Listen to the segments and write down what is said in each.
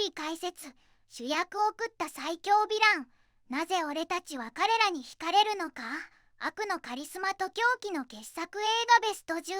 理解説。主役を食った最強ヴィラン。なぜ俺たちは彼らに惹かれるのか。悪のカリスマと狂気の傑作。映画ベスト10。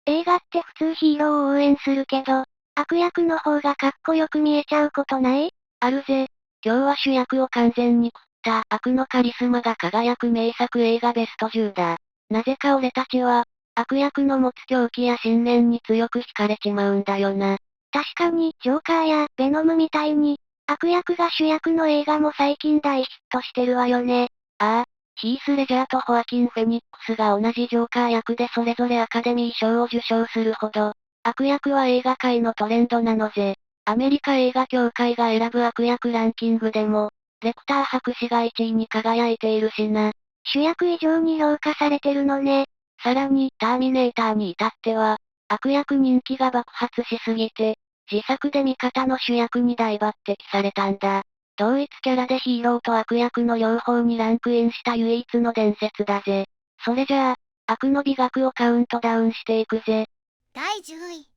映画って普通ヒーローを応援するけど、悪役の方がかっこよく見えちゃうことない？あるぜ。今日は主役を完全に食った悪のカリスマが輝く名作映画ベスト10だ。なぜか俺たちは、悪役の持つ狂気や信念に強く惹かれちまうんだよな。確かに、ジョーカーやベノムみたいに、悪役が主役の映画も最近大ヒットしてるわよね。ああ、ヒース・レジャーとホアキン・フェニックスが同じジョーカー役でそれぞれアカデミー賞を受賞するほど、悪役は映画界のトレンドなのぜ。アメリカ映画協会が選ぶ悪役ランキングでも、レクター博士が1位に輝いているしな。主役以上に評価されてるのね。さらに、ターミネーターに至っては、悪役人気が爆発しすぎて、自作で味方の主役に大抜擢されたんだ。同一キャラでヒーローと悪役の両方にランクインした唯一の伝説だぜ。それじゃあ、悪の美学をカウントダウンしていくぜ。第10位。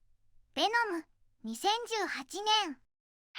ベノム、2018年。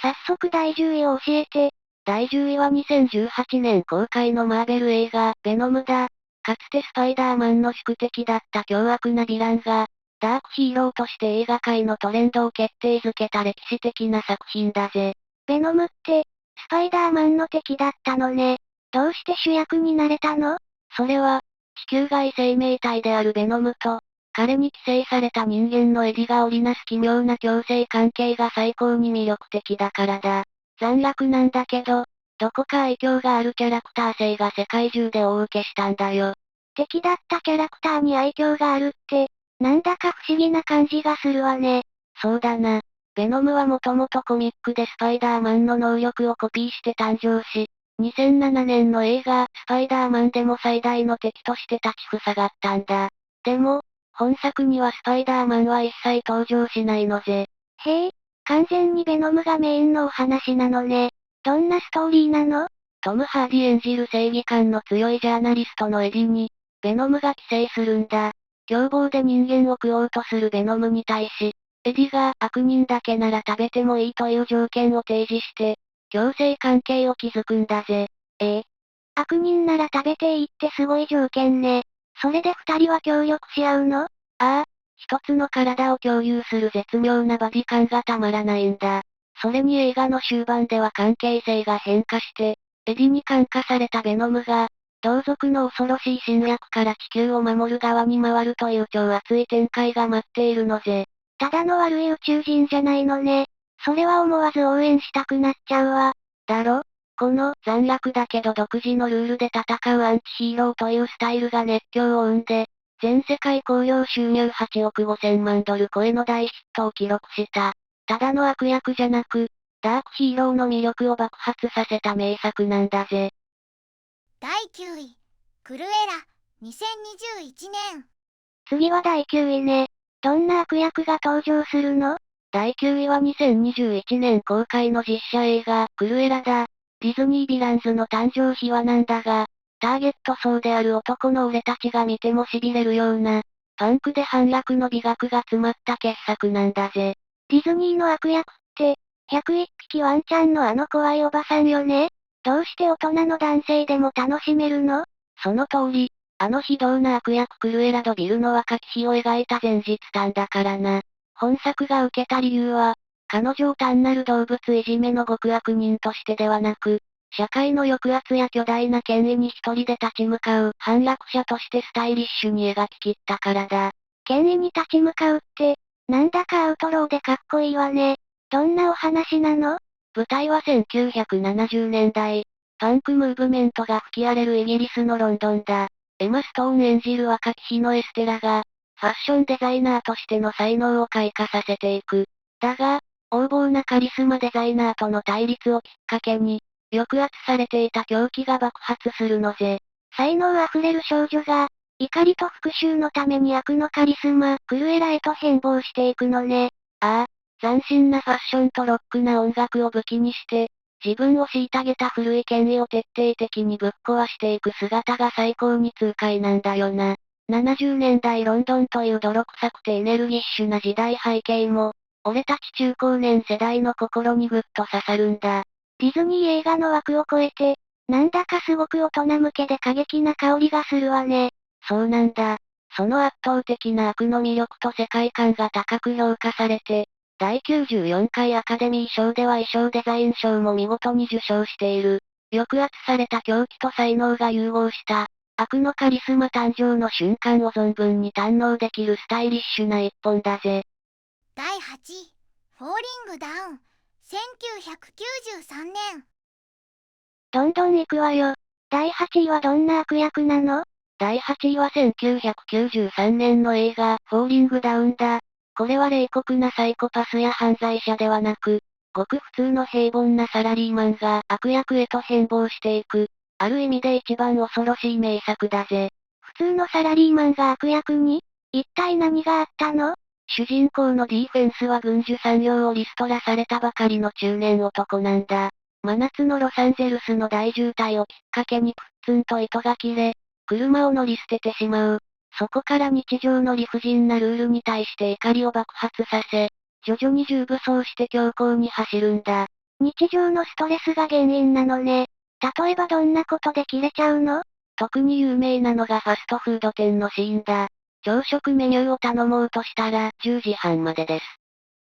早速第10位を教えて。第10位は2018年公開のマーベル映画、ベノムだ。かつてスパイダーマンの宿敵だった凶悪なヴィランが、ダークヒーローとして映画界のトレンドを決定づけた歴史的な作品だぜ。ベノムって、スパイダーマンの敵だったのね。どうして主役になれたの？それは、地球外生命体であるベノムと、彼に寄生された人間のエディが織りなす奇妙な共生関係が最高に魅力的だからだ。残虐なんだけど、どこか愛嬌があるキャラクター性が世界中で大受けしたんだよ。敵だったキャラクターに愛嬌があるって、なんだか不思議な感じがするわね。そうだな。ベノムはもともとコミックでスパイダーマンの能力をコピーして誕生し、2007年の映画、スパイダーマンでも最大の敵として立ちふさがったんだ。でも、本作にはスパイダーマンは一切登場しないのぜ。へえ、完全にベノムがメインのお話なのね。どんなストーリーなの？トム・ハーディ演じる正義感の強いジャーナリストのエディに、ベノムが寄生するんだ。凶暴で人間を食おうとするベノムに対し、エディが悪人だけなら食べてもいいという条件を提示して、共生関係を築くんだぜ。悪人なら食べていいってすごい条件ね。それで二人は協力し合うの？ああ、一つの体を共有する絶妙なバディ感がたまらないんだ。それに映画の終盤では関係性が変化して、エディに感化されたベノムが、同族の恐ろしい侵略から地球を守る側に回るという超熱い展開が待っているのぜ。ただの悪い宇宙人じゃないのね。それは思わず応援したくなっちゃうわ。だろ？この残虐だけど独自のルールで戦うアンチヒーローというスタイルが熱狂を生んで、全世界興行収入8億5000万ドル超えの大ヒットを記録した。ただの悪役じゃなく、ダークヒーローの魅力を爆発させた名作なんだぜ。第9位。クルエラ、2021年。次は第9位ね。どんな悪役が登場するの？第9位は2021年公開の実写映画、クルエラだ。ディズニーヴィランズの誕生秘話なんだが、ターゲット層である男の俺たちが見ても痺れるような、パンクで反落の美学が詰まった傑作なんだぜ。ディズニーの悪役って、101匹ワンちゃんのあの怖いおばさんよね。どうして大人の男性でも楽しめるの？その通り、あの非道な悪役クルエラドビルの若き日を描いた前日譚だからな。本作が受けた理由は、彼女を単なる動物いじめの極悪人としてではなく、社会の抑圧や巨大な権威に一人で立ち向かう反落者としてスタイリッシュに描き切ったからだ。権威に立ち向かうって、なんだかアウトローでかっこいいわね。どんなお話なの？舞台は1970年代、パンクムーブメントが吹き荒れるイギリスのロンドンだ。エマ・ストーン演じる若き日のエステラが、ファッションデザイナーとしての才能を開花させていく。だが、横暴なカリスマデザイナーとの対立をきっかけに、抑圧されていた狂気が爆発するのぜ。才能あふれる少女が、怒りと復讐のために悪のカリスマ、クルエラへと変貌していくのね。ああ、斬新なファッションとロックな音楽を武器にして、自分を虐げた古い権威を徹底的にぶっ壊していく姿が最高に痛快なんだよな。70年代ロンドンという泥臭くてエネルギッシュな時代背景も、俺たち中高年世代の心にぐっと刺さるんだ。ディズニー映画の枠を超えて、なんだかすごく大人向けで過激な香りがするわね。そうなんだ。その圧倒的な悪の魅力と世界観が高く評価されて、第94回アカデミー賞では衣装デザイン賞も見事に受賞している。抑圧された狂気と才能が融合した、悪のカリスマ誕生の瞬間を存分に堪能できるスタイリッシュな一本だぜ。第8位、フォーリングダウン、1993年。どんどん行くわよ。第8位はどんな悪役なの？第8位は1993年の映画、フォーリングダウンだ。これは冷酷なサイコパスや犯罪者ではなく、ごく普通の平凡なサラリーマンが悪役へと変貌していく、ある意味で一番恐ろしい名作だぜ。普通のサラリーマンが悪役に？一体何があったの？主人公のディフェンスは軍需産業をリストラされたばかりの中年男なんだ。真夏のロサンゼルスの大渋滞をきっかけにプッツンと糸が切れ、車を乗り捨ててしまう。そこから日常の理不尽なルールに対して怒りを爆発させ、徐々に重武装して強行に走るんだ。日常のストレスが原因なのね。例えばどんなことで切れちゃうの？特に有名なのがファストフード店のシーンだ。朝食メニューを頼もうとしたら10時半までです。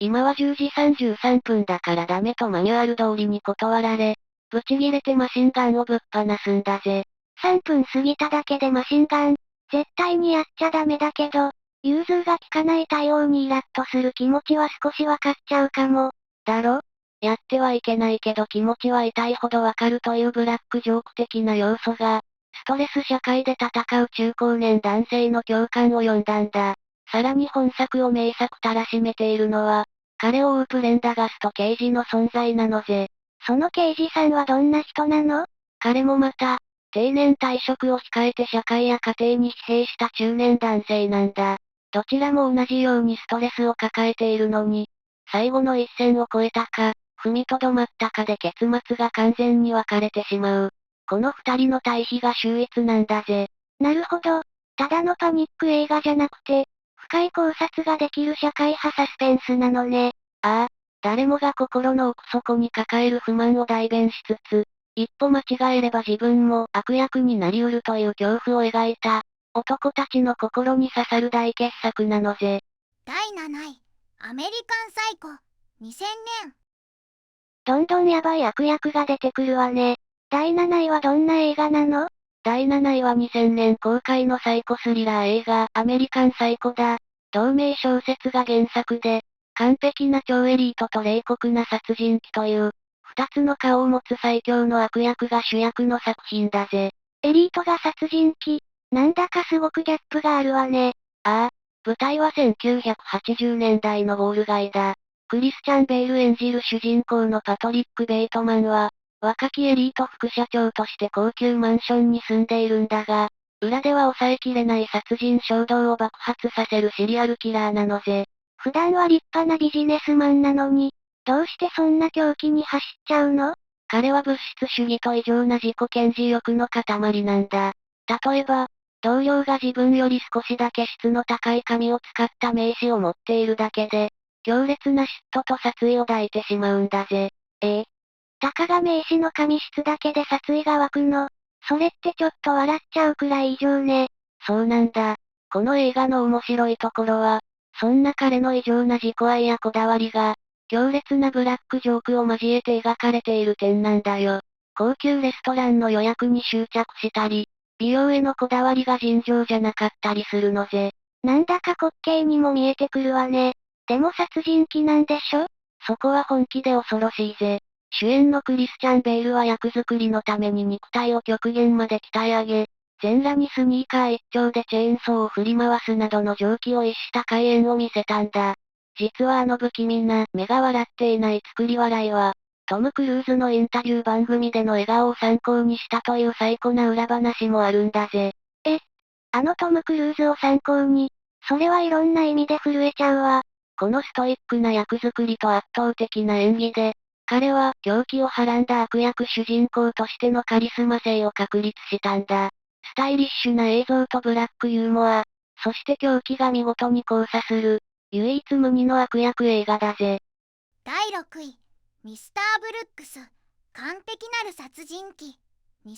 今は10時33分だからダメとマニュアル通りに断られ、ブチギレてマシンガンをぶっ放すんだぜ。3分過ぎただけでマシンガン。絶対にやっちゃダメだけど、融通が利かない対応にイラッとする気持ちは少しわかっちゃうかも。だろ？やってはいけないけど気持ちは痛いほどわかるというブラックジョーク的な要素が、ストレス社会で戦う中高年男性の共感を呼んだんだ。さらに本作を名作たらしめているのは、彼を追うプレンダガスト刑事の存在なのぜ。その刑事さんはどんな人なの？彼もまた、定年退職を控えて社会や家庭に疲弊した中年男性なんだ。どちらも同じようにストレスを抱えているのに、最後の一線を越えたか、踏みとどまったかで結末が完全に分かれてしまう。この二人の対比が秀逸なんだぜ。なるほど。ただのパニック映画じゃなくて、深い考察ができる社会派サスペンスなのね。ああ、誰もが心の奥底に抱える不満を代弁しつつ、一歩間違えれば自分も悪役になりうるという恐怖を描いた、男たちの心に刺さる大傑作なのぜ。第7位、アメリカンサイコ、2000年。どんどんヤバい悪役が出てくるわね。第7位はどんな映画なの？第7位は2000年公開のサイコスリラー映画、アメリカンサイコだ。同名小説が原作で、完璧な超エリートと冷酷な殺人鬼という、二つの顔を持つ最強の悪役が主役の作品だぜ。エリートが殺人鬼。なんだかすごくギャップがあるわね。ああ、舞台は1980年代のウォール街だ。クリスチャン・ベール演じる主人公のパトリック・ベイトマンは、若きエリート副社長として高級マンションに住んでいるんだが、裏では抑えきれない殺人衝動を爆発させるシリアルキラーなのぜ。普段は立派なビジネスマンなのに、どうしてそんな狂気に走っちゃうの？彼は物質主義と異常な自己顕示欲の塊なんだ。例えば、同僚が自分より少しだけ質の高い紙を使った名刺を持っているだけで、強烈な嫉妬と殺意を抱いてしまうんだぜ。たかが名刺の紙質だけで殺意が湧くの。それってちょっと笑っちゃうくらい異常ね。そうなんだ。この映画の面白いところは、そんな彼の異常な自己愛やこだわりが、強烈なブラックジョークを交えて描かれている点なんだよ。高級レストランの予約に執着したり、美容へのこだわりが尋常じゃなかったりするのぜ。なんだか滑稽にも見えてくるわね。でも殺人鬼なんでしょ？そこは本気で恐ろしいぜ。主演のクリスチャン・ベールは役作りのために肉体を極限まで鍛え上げ、全裸にスニーカー一丁でチェーンソーを振り回すなどの常軌を逸した怪演を見せたんだ。実はあの不気味な目が笑っていない作り笑いは、トム・クルーズのインタビュー番組での笑顔を参考にしたという最高な裏話もあるんだぜ。あのトム・クルーズを参考に、それはいろんな意味で震えちゃうわ。このストイックな役作りと圧倒的な演技で、彼は狂気をはらんだ悪役主人公としてのカリスマ性を確立したんだ。スタイリッシュな映像とブラックユーモア、そして狂気が見事に交差する、唯一無二の悪役映画だぜ。第6位、ミスター・ブルックス、完璧なる殺人鬼、2007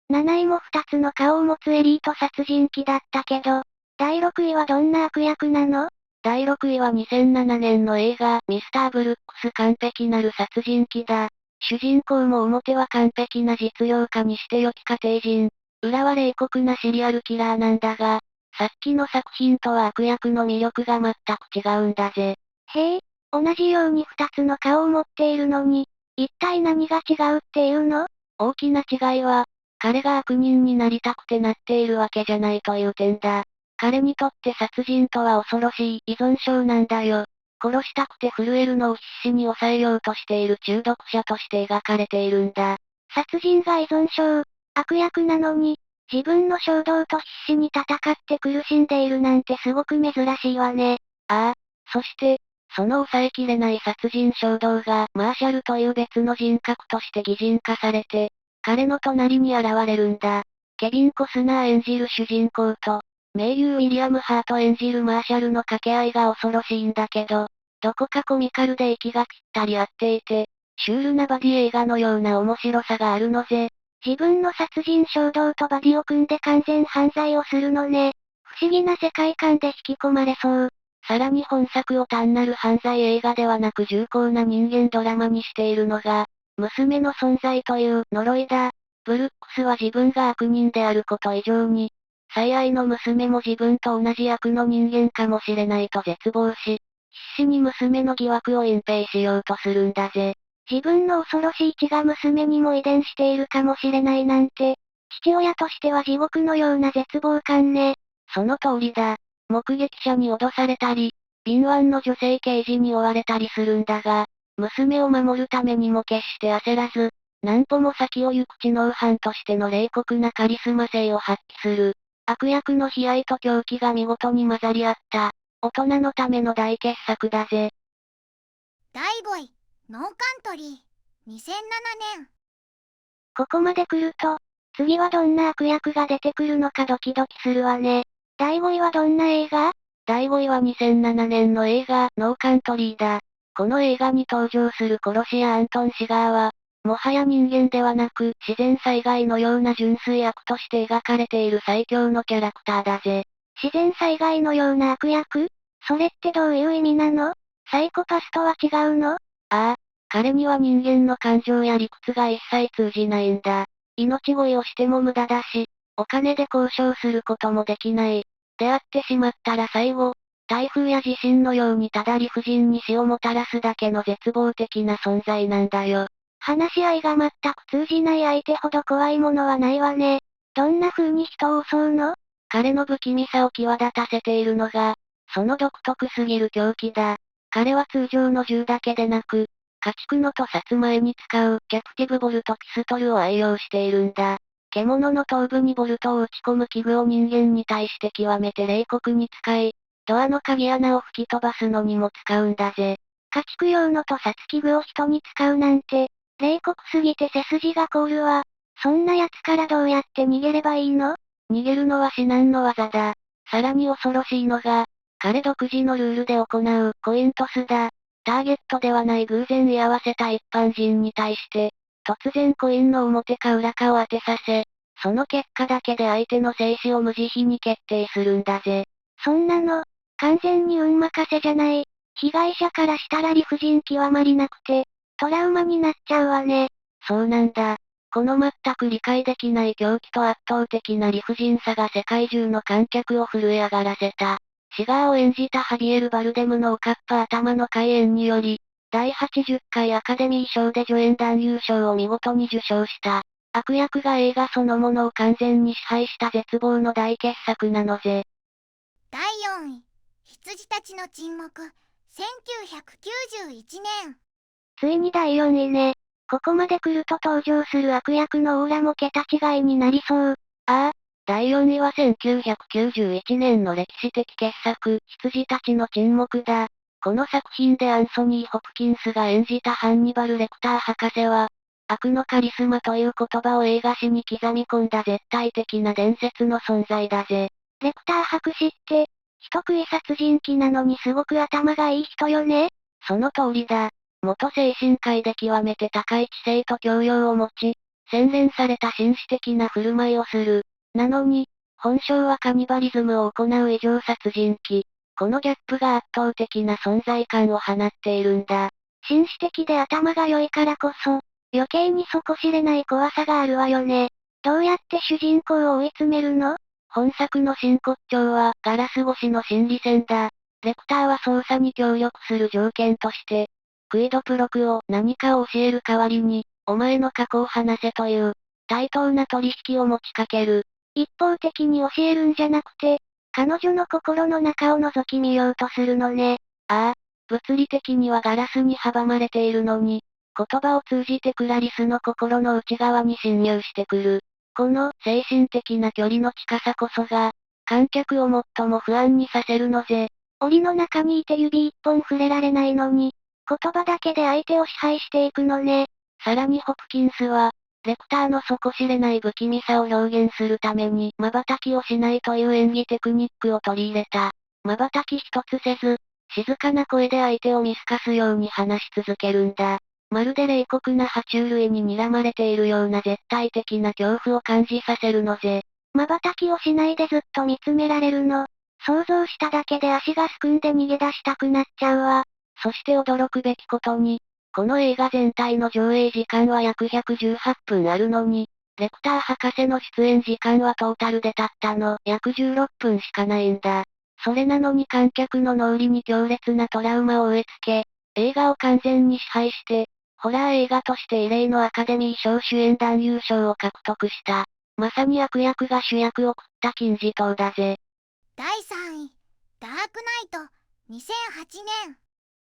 年。7位も2つの顔を持つエリート殺人鬼だったけど、第6位はどんな悪役なの？第6位は2007年の映画、ミスター・ブルックス完璧なる殺人鬼だ。主人公も表は完璧な実業家にして良き家庭人。裏は冷酷なシリアルキラーなんだが、さっきの作品とは悪役の魅力が全く違うんだぜ。へえ、同じように2つの顔を持っているのに、一体何が違うっていうの？大きな違いは、彼が悪人になりたくてなっているわけじゃないという点だ。彼にとって殺人とは恐ろしい依存症なんだよ。殺したくて震えるのを必死に抑えようとしている中毒者として描かれているんだ。殺人が依存症、悪役なのに、自分の衝動と必死に戦って苦しんでいるなんてすごく珍しいわね。ああ、そして、その抑えきれない殺人衝動がマーシャルという別の人格として擬人化されて、彼の隣に現れるんだ。ケビン・コスナー演じる主人公と、名優ウィリアム・ハート演じるマーシャルの掛け合いが恐ろしいんだけど、どこかコミカルで息がぴったり合っていて、シュールなバディ映画のような面白さがあるのぜ。自分の殺人衝動とバディを組んで完全犯罪をするのね。不思議な世界観で引き込まれそう。さらに本作を単なる犯罪映画ではなく重厚な人間ドラマにしているのが、娘の存在という呪いだ。ブルックスは自分が悪人であること以上に、最愛の娘も自分と同じ悪の人間かもしれないと絶望し、必死に娘の疑惑を隠蔽しようとするんだぜ。自分の恐ろしい血が娘にも遺伝しているかもしれないなんて、父親としては地獄のような絶望感ね。その通りだ。目撃者に脅されたり、敏腕の女性刑事に追われたりするんだが、娘を守るためにも決して焦らず、何歩も先を行く知能犯としての冷酷なカリスマ性を発揮する。悪役の悲哀と狂気が見事に混ざり合った、大人のための大傑作だぜ。第5位、ノーカントリー、2007年。ここまで来ると、次はどんな悪役が出てくるのかドキドキするわね。第5位はどんな映画？第5位は2007年の映画、ノーカントリーだ。この映画に登場する殺し屋アントン・シガーは、もはや人間ではなく、自然災害のような純粋悪として描かれている最強のキャラクターだぜ。自然災害のような悪役？それってどういう意味なの？サイコパスとは違うの？ああ、彼には人間の感情や理屈が一切通じないんだ。命乞いをしても無駄だし、お金で交渉することもできない。出会ってしまったら最後、台風や地震のようにただ理不尽に死をもたらすだけの絶望的な存在なんだよ。話し合いが全く通じない相手ほど怖いものはないわね。どんな風に人を襲うの？彼の不気味さを際立たせているのが、その独特すぎる狂気だ。彼は通常の銃だけでなく、家畜の屠殺前に使うキャプティブボルトピストルを愛用しているんだ。獣の頭部にボルトを打ち込む器具を人間に対して極めて冷酷に使い、ドアの鍵穴を吹き飛ばすのにも使うんだぜ。家畜用の屠殺器具を人に使うなんて、冷酷すぎて背筋が凍るわ。そんな奴からどうやって逃げればいいの？逃げるのは至難の技だ。さらに恐ろしいのが、彼独自のルールで行うコイントスだ。ターゲットではない偶然居合わせた一般人に対して、突然コインの表か裏かを当てさせ、その結果だけで相手の生死を無慈悲に決定するんだぜ。そんなの、完全に運任せじゃない。被害者からしたら理不尽極まりなくて、トラウマになっちゃうわね。そうなんだ。この全く理解できない狂気と圧倒的な理不尽さが世界中の観客を震え上がらせた。シガーを演じたハビエル・バルデムのおかっぱ頭の開演により、第80回アカデミー賞で助演男優賞を見事に受賞した。悪役が映画そのものを完全に支配した絶望の大傑作なのぜ。第4位、羊たちの沈黙、1991年。ついに第4位ね。ここまで来ると登場する悪役のオーラも桁違いになりそう。ああ、第4位は1991年の歴史的傑作、羊たちの沈黙だ。この作品でアンソニー・ホプキンスが演じたハンニバル・レクター博士は、悪のカリスマという言葉を映画史に刻み込んだ絶対的な伝説の存在だぜ。レクター博士って、人食い殺人鬼なのにすごく頭がいい人よね。その通りだ。元精神科医で極めて高い知性と教養を持ち、洗練された紳士的な振る舞いをする。なのに、本性はカニバリズムを行う異常殺人鬼。このギャップが圧倒的な存在感を放っているんだ。紳士的で頭が良いからこそ、余計に底知れない怖さがあるわよね。どうやって主人公を追い詰めるの？本作の真骨頂はガラス越しの心理戦だ。レクターは捜査に協力する条件として、クイドプロクを何かを教える代わりに、お前の過去を話せという、対等な取引を持ちかける。一方的に教えるんじゃなくて、彼女の心の中を覗き見ようとするのね。ああ、物理的にはガラスに阻まれているのに、言葉を通じてクラリスの心の内側に侵入してくる。この精神的な距離の近さこそが、観客を最も不安にさせるのぜ。檻の中にいて指一本触れられないのに、言葉だけで相手を支配していくのね。さらにホプキンスは、レクターの底知れない不気味さを表現するために瞬きをしないという演技テクニックを取り入れた。瞬き一つせず、静かな声で相手を見透かすように話し続けるんだ。まるで冷酷な爬虫類に睨まれているような絶対的な恐怖を感じさせるのぜ。瞬きをしないでずっと見つめられるの。想像しただけで足がすくんで逃げ出したくなっちゃうわ。そして驚くべきことに、この映画全体の上映時間は約118分あるのに、レクター博士の出演時間はトータルでたったの約16分しかないんだ。それなのに観客の脳裏に強烈なトラウマを植え付け、映画を完全に支配して、ホラー映画として異例のアカデミー賞主演男優賞を獲得した。まさに悪役が主役を食った金字塔だぜ。第3位、ダークナイト、2008年。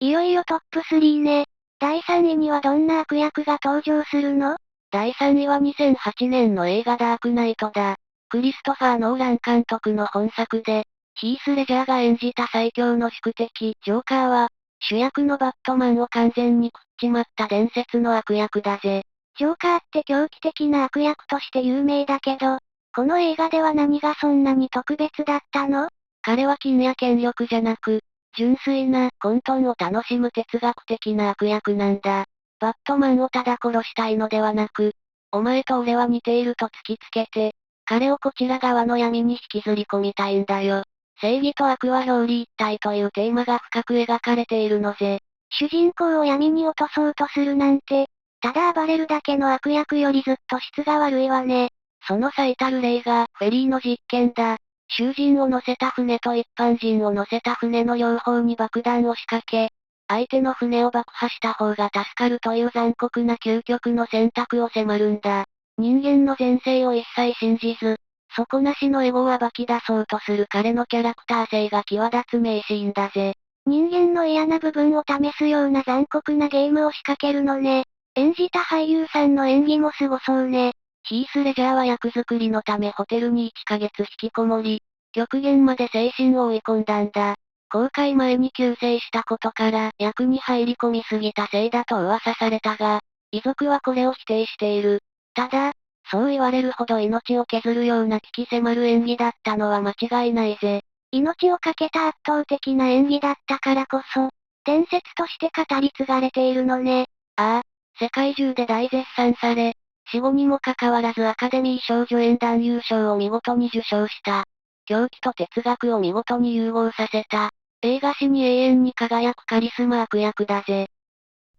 いよいよトップ3ね。第3位にはどんな悪役が登場するの？第3位は2008年の映画ダークナイトだ。クリストファー・ノーラン監督の本作で、ヒース・レジャーが演じた最強の宿敵、ジョーカーは、主役のバットマンを完全に食っちまった伝説の悪役だぜ。ジョーカーって狂気的な悪役として有名だけど、この映画では何がそんなに特別だったの？彼は金や権力じゃなく、純粋な混沌を楽しむ哲学的な悪役なんだ。バットマンをただ殺したいのではなく、お前と俺は似ていると突きつけて、彼をこちら側の闇に引きずり込みたいんだよ。正義と悪は表裏一体というテーマが深く描かれているのぜ。主人公を闇に落とそうとするなんて、ただ暴れるだけの悪役よりずっと質が悪いわね。その最たる例が、フェリーの実験だ。囚人を乗せた船と一般人を乗せた船の両方に爆弾を仕掛け、相手の船を爆破した方が助かるという残酷な究極の選択を迫るんだ。人間の前世を一切信じず、底なしのエゴを暴き出そうとする彼のキャラクター性が際立つ名シーンだぜ。人間の嫌な部分を試すような残酷なゲームを仕掛けるのね。演じた俳優さんの演技もすごそうね。ヒース・レジャーは役作りのためホテルに1ヶ月引きこもり、極限まで精神を追い込んだんだ。公開前に急逝したことから役に入り込みすぎたせいだと噂されたが、遺族はこれを否定している。ただ、そう言われるほど命を削るような鬼気迫る演技だったのは間違いないぜ。命を懸けた圧倒的な演技だったからこそ、伝説として語り継がれているのね。ああ、世界中で大絶賛され、死後にもかかわらずアカデミー賞助演男優賞を見事に受賞した。狂気と哲学を見事に融合させた。映画史に永遠に輝くカリスマ悪役だぜ。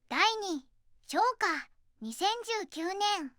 第2位、ジョーカー、2019年。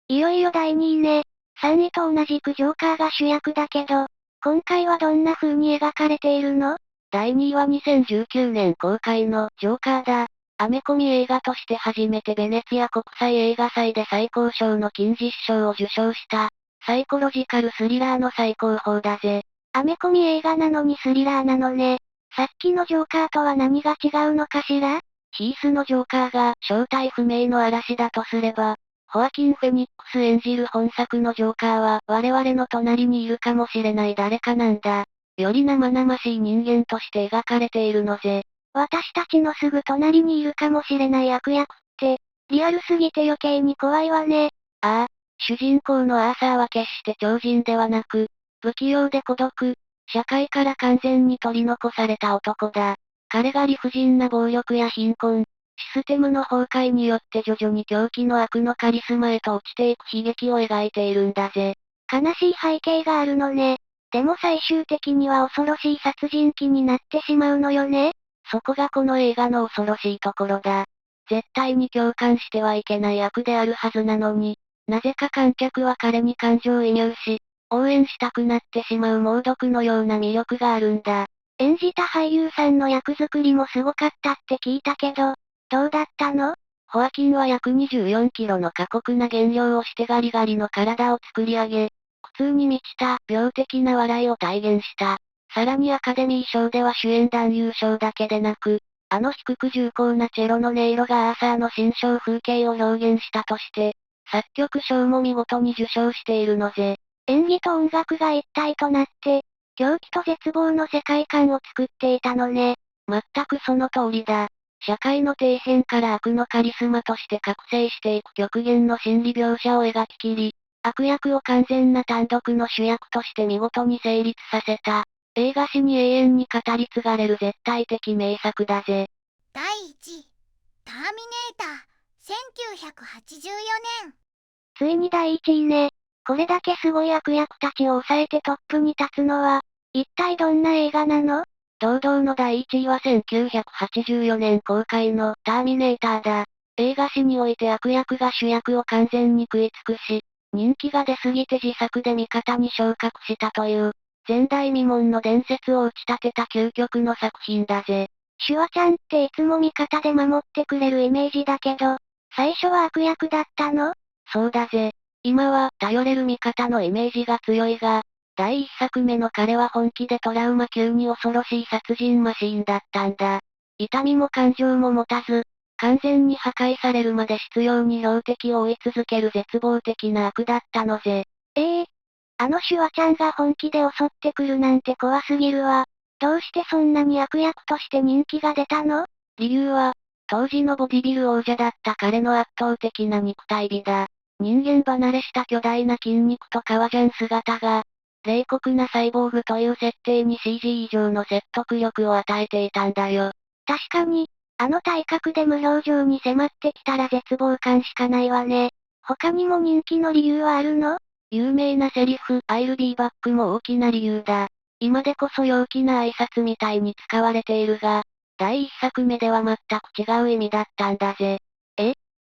いよいよ第2位ね。3位と同じくジョーカーが主役だけど、今回はどんな風に描かれているの？第2位は2019年公開のジョーカーだ。アメコミ映画として初めてベネツィア国際映画祭で最高賞の金獅子賞を受賞した、サイコロジカルスリラーの最高峰だぜ。アメコミ映画なのにスリラーなのね。さっきのジョーカーとは何が違うのかしら？ヒースのジョーカーが正体不明の嵐だとすれば、ホアキン・フェニックス演じる本作のジョーカーは我々の隣にいるかもしれない誰かなんだ。より生々しい人間として描かれているのぜ。私たちのすぐ隣にいるかもしれない悪役って、リアルすぎて余計に怖いわね。ああ、主人公のアーサーは決して超人ではなく、不器用で孤独、社会から完全に取り残された男だ。彼が理不尽な暴力や貧困、システムの崩壊によって徐々に狂気の悪のカリスマへと落ちていく悲劇を描いているんだぜ。悲しい背景があるのね。でも最終的には恐ろしい殺人鬼になってしまうのよね。そこがこの映画の恐ろしいところだ。絶対に共感してはいけない悪であるはずなのに、なぜか観客は彼に感情移入し、応援したくなってしまう猛毒のような魅力があるんだ。演じた俳優さんの役作りもすごかったって聞いたけど、どうだったの？ホアキンは約24キロの過酷な減量をしてガリガリの体を作り上げ、苦痛に満ちた病的な笑いを体現した。さらにアカデミー賞では主演男優賞だけでなく、あの低く重厚なチェロの音色がアーサーの心象風景を表現したとして、作曲賞も見事に受賞しているのぜ。演技と音楽が一体となって、狂気と絶望の世界観を作っていたのね。全くその通りだ。社会の底辺から悪のカリスマとして覚醒していく極限の心理描写を描き切り、悪役を完全な単独の主役として見事に成立させた、映画史に永遠に語り継がれる絶対的名作だぜ。第1位、ターミネーター、1984年。ついに第1位ね。これだけすごい悪役たちを抑えてトップに立つのは、一体どんな映画なの？堂々の第1位は1984年公開のターミネーターだ。映画史において悪役が主役を完全に食い尽くし、人気が出すぎて自作で味方に昇格したという、前代未聞の伝説を打ち立てた究極の作品だぜ。シュワちゃんっていつも味方で守ってくれるイメージだけど、最初は悪役だったの？そうだぜ。今は頼れる味方のイメージが強いが、第一作目の彼は本気でトラウマ級に恐ろしい殺人マシーンだったんだ。痛みも感情も持たず、完全に破壊されるまで執拗に標的を追い続ける絶望的な悪だったのぜ。あのシュワちゃんが本気で襲ってくるなんて怖すぎるわ。どうしてそんなに悪役として人気が出たの？理由は、当時のボディビル王者だった彼の圧倒的な肉体美だ。人間離れした巨大な筋肉と革ジャン姿が、冷酷なサイボーグという設定に CG 以上の説得力を与えていたんだよ。確かに、あの体格で無表情に迫ってきたら絶望感しかないわね。他にも人気の理由はあるの？有名なセリフ、I'll be back も大きな理由だ。今でこそ陽気な挨拶みたいに使われているが、第一作目では全く違う意味だったんだぜ。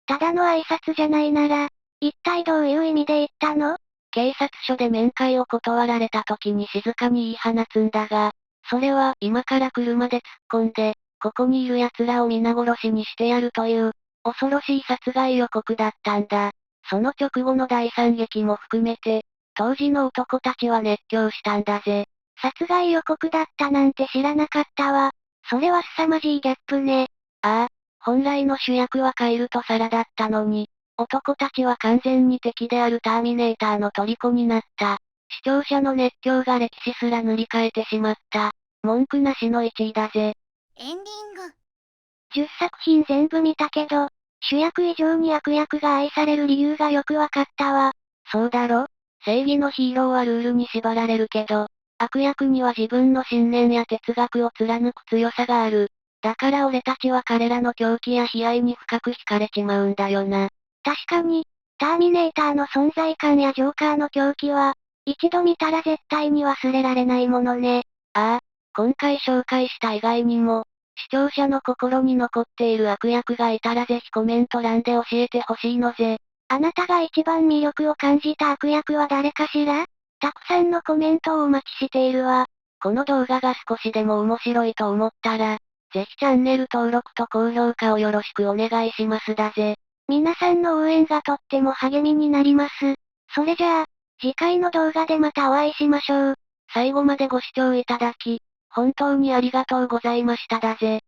ただの挨拶じゃないなら、一体どういう意味で言ったの？警察署で面会を断られた時に静かに言い放つんだが、それは今から車で突っ込んで、ここにいる奴らを皆殺しにしてやるという、恐ろしい殺害予告だったんだ。その直後の第三劇も含めて、当時の男たちは熱狂したんだぜ。殺害予告だったなんて知らなかったわ。それは凄まじいギャップね。ああ、本来の主役はカイルとサラだったのに、男たちは完全に敵であるターミネーターの虜になった。視聴者の熱狂が歴史すら塗り替えてしまった。文句なしの1位だぜ。エンディング。10作品全部見たけど、主役以上に悪役が愛される理由がよくわかったわ。そうだろ？正義のヒーローはルールに縛られるけど、悪役には自分の信念や哲学を貫く強さがある。だから俺たちは彼らの狂気や悲哀に深く惹かれちまうんだよな。確かに、ターミネーターの存在感やジョーカーの狂気は、一度見たら絶対に忘れられないものね。ああ、今回紹介した以外にも、視聴者の心に残っている悪役がいたらぜひコメント欄で教えてほしいのぜ。あなたが一番魅力を感じた悪役は誰かしら？たくさんのコメントをお待ちしているわ。この動画が少しでも面白いと思ったら、ぜひチャンネル登録と高評価をよろしくお願いしますだぜ。皆さんの応援がとっても励みになります。それじゃあ、次回の動画でまたお会いしましょう。最後までご視聴いただき、本当にありがとうございましただぜ。